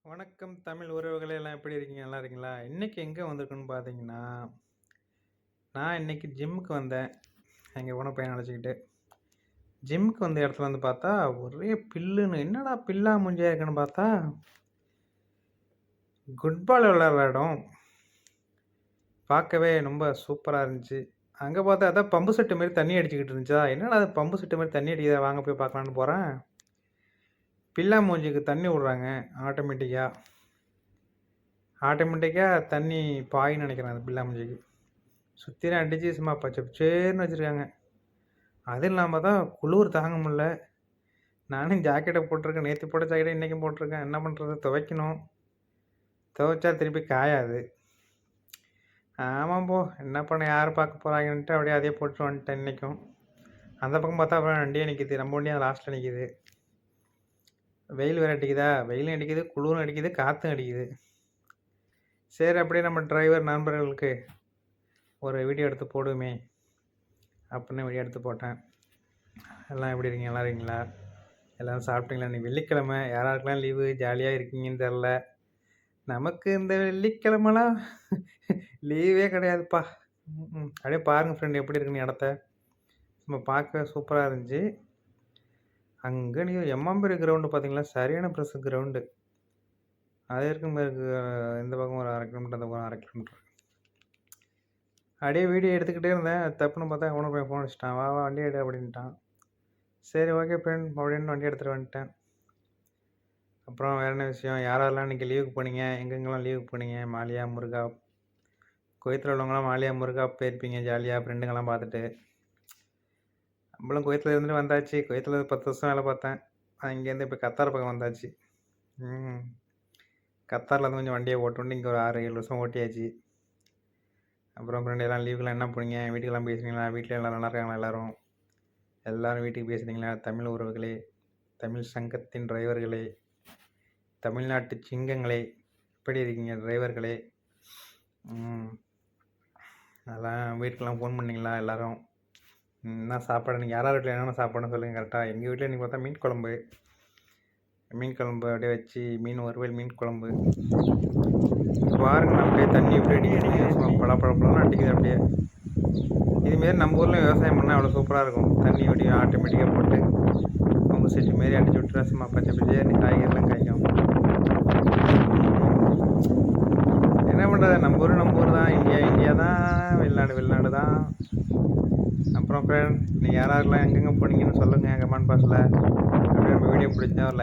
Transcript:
வணக்கம் தமிழ் உறவுகளே எல்லாம் எப்படி இருக்கீங்க? நல்லா இருக்கீங்களா? இன்னைக்கு எங்க வந்திருக்கோன்னு பார்த்தீங்கன்னா, நான் இன்னைக்கு ஜிம்முக்கு வந்தேன். எங்க பொண்ண பையன அழைச்சுக்கிட்டு. ஜிம்முக்கு வந்த இடத்துல வந்து பார்த்தா, ஒரே பில்லுன்னு என்னடா பில்லா மூஞ்சியா இருக்குன்னு பார்த்தா, ஃபுட்பால் விளையாடுற இடம். பார்க்கவே ரொம்ப சூப்பரா இருந்துச்சு. அங்க பார்த்தா அதான் பம்பு செட்டு மாரி தண்ணி அடிச்சுக்கிட்டு இருந்துச்சா, என்னடா அது பம்பு செட்டு மாரி தண்ணி அடிக்குதே வாங்க போய் பார்க்கலான்னு போறேன். பில்லா மூஞ்சிக்கு தண்ணி விடுறாங்க ஆட்டோமேட்டிக்கா. ஆட்டோமேட்டிக்கா தண்ணி பாயும்ன்னு நெனைக்கிறேன் அந்த பில்லா மூஞ்சிக்கு. சுத்திலும் அடிச்சு சும்மா பச்சை பச்சேர்ன்னு வச்சிருக்காங்க. அதுவும் இல்லாம தான் குளுர் தாங்க முடில. நானும் ஜாக்கெட்ட போட்டிருக்கேன். நேத்து போட்ட ஜாக்கெட்ட இன்னைக்கும் போட்டிருக்கேன். என்ன பண்றது? துவைக்கணும். துவைச்சா திருப்பி காயாது. ஆமா போ. என்ன பண்ண யார் பார்க்க போறாங்கன்ட்டு அப்படியே அதே போட்டு வந்துட்டேன் இன்னைக்கும். அந்த பக்கம் பார்த்தா அப்புறம் வண்டியே நிக்குது. நம்ம வண்டி லாஸ்ட்ல நிக்குது. வெயில் வேற அடிக்குதா? வெயிலும் அடிக்குது, குளுரும் அடிக்குது, காத்தும் அடிக்குது. சரி அப்படியே நம்ம டிரைவர் நண்பர்களுக்கு ஒரு வீடியோ எடுத்து போடுவோமே! அப்படின்னு வீடியோ எடுத்து போட்டேன். எல்லாம் எப்படி இருக்கீங்க? நல்லா இருக்கீங்களா? எல்லாரும் சாப்பிட்டீங்களா? இன்னைக்கு வெள்ளிக்கிழமை. யாராருக்கெல்லாம் லீவு ஜாலியாக இருக்கீங்கன்னு தெரில. நமக்கு இந்த வெள்ளிக்கிழமைலாம் லீவே கிடையாதுப்பா. அப்படியே பாருங்கள் ஃப்ரெண்ட் எப்படி இருக்குன்னு இடத்த. நம்ம பார்க்க சூப்பராக இருந்துச்சு. அங்கே நீங்கள் எம்மாம்பேரி கிரவுண்டு பார்த்தீங்களா? சரியான ப்ரெஸ் கிரவுண்டு. அது இருக்கும் பாருக்கு இந்த பக்கம் ஒரு 1/2 கிலோமீட்டர், அந்த பக்கம் 1/2 கிலோமீட்டர். அப்படியே வீடியோ எடுத்துக்கிட்டே இருந்தேன். தப்புன்னு பார்த்தா அவனை போய் ஃபோன் வச்சுட்டான். வா வா வண்டி எடு அப்படின்ட்டான். சரி ஓகே ஃப்ரெண்ட் அப்படின்னு வண்டி எடுத்துகிட்டு வந்துட்டேன். அப்புறம் வேறு என்ன விஷயம்? யாரெல்லாம் இன்றைக்கி லீவுக்கு போனீங்க? எங்கெங்கெல்லாம் லீவுக்கு போனீங்க? மாலியா, முருகா, குவைத்தில் உள்ளவங்களாம் மாலியா, முருகா போயிருப்பீங்க ஜாலியாக ஃப்ரெண்டுங்கெல்லாம் பார்த்துட்டு. நம்மளும் குவைத்தில் இருந்துட்டு வந்தாச்சு. குவைத்தில் 10 வருஷம் வேலை பார்த்தேன். இங்கேருந்து இப்போ கத்தார் பக்கம் வந்தாச்சு. கத்தாரில் வந்து கொஞ்சம் வண்டியை ஓட்டுண்டு இங்கே ஒரு 6-7 வருஷம் ஓட்டியாச்சு. அப்புறம் ஃப்ரெண்டு எல்லாம் லீவுக்கெல்லாம் என்ன போனீங்க? வீட்டுக்கெல்லாம் பேசுனீங்களா? வீட்டில் எல்லாம் நல்லா இருக்காங்களா எல்லோரும்? எல்லோரும் வீட்டுக்கு பேசுனீங்களா? தமிழ் உறவுகளே, தமிழ் சங்கத்தின் டிரைவர்களே, தமிழ்நாட்டு சிங்கங்களே, எப்படி இருக்கீங்க டிரைவர்களே? அதெல்லாம் வீட்டுக்கெல்லாம் ஃபோன் பண்ணிங்களா எல்லோரும்? என்ன சாப்பாடு நீங்கள் யாரார் வீட்டில் என்னென்ன சாப்பாடுன்னு சொல்லுங்கள் கரெக்டாக. எங்கள் வீட்டில் இன்றைக்கி பார்த்தா மீன் குழம்பு. மீன் குழம்பு அப்படியே வச்சு மீன் வறுவல், மீன் குழம்பு. பாருங்கள் அப்படியே தண்ணி எப்படி அடிக்குது, சும்மா பழப்பழப்பழம்லாம் அடிக்குது அப்படியே. இதுமாரி நம்ம ஊரில் விவசாயம் பண்ணால் அவ்வளோ சூப்பராக இருக்கும். தண்ணி அப்படியே ஆட்டோமேட்டிக்காக போட்டு பம்பு செட்டு மாரி அடிச்சு விட்டுறா சும்மா பச்சை பச்சையாக காய்கறிலாம் காய்க்கும். என்ன பண்ணுறது? நம்ம ஊர் தான். இந்தியா தான். வெளிநாடு தான். அப்புறம் ஃப்ரெண்ட் நீங்கள் யாரெல்லாம் எங்கெங்கே போனீங்கன்னு சொல்லுங்கள் கமெண்ட் பாக்ஸில். அப்படியே நம்ம வீடியோ பிடிச்சா ஒரு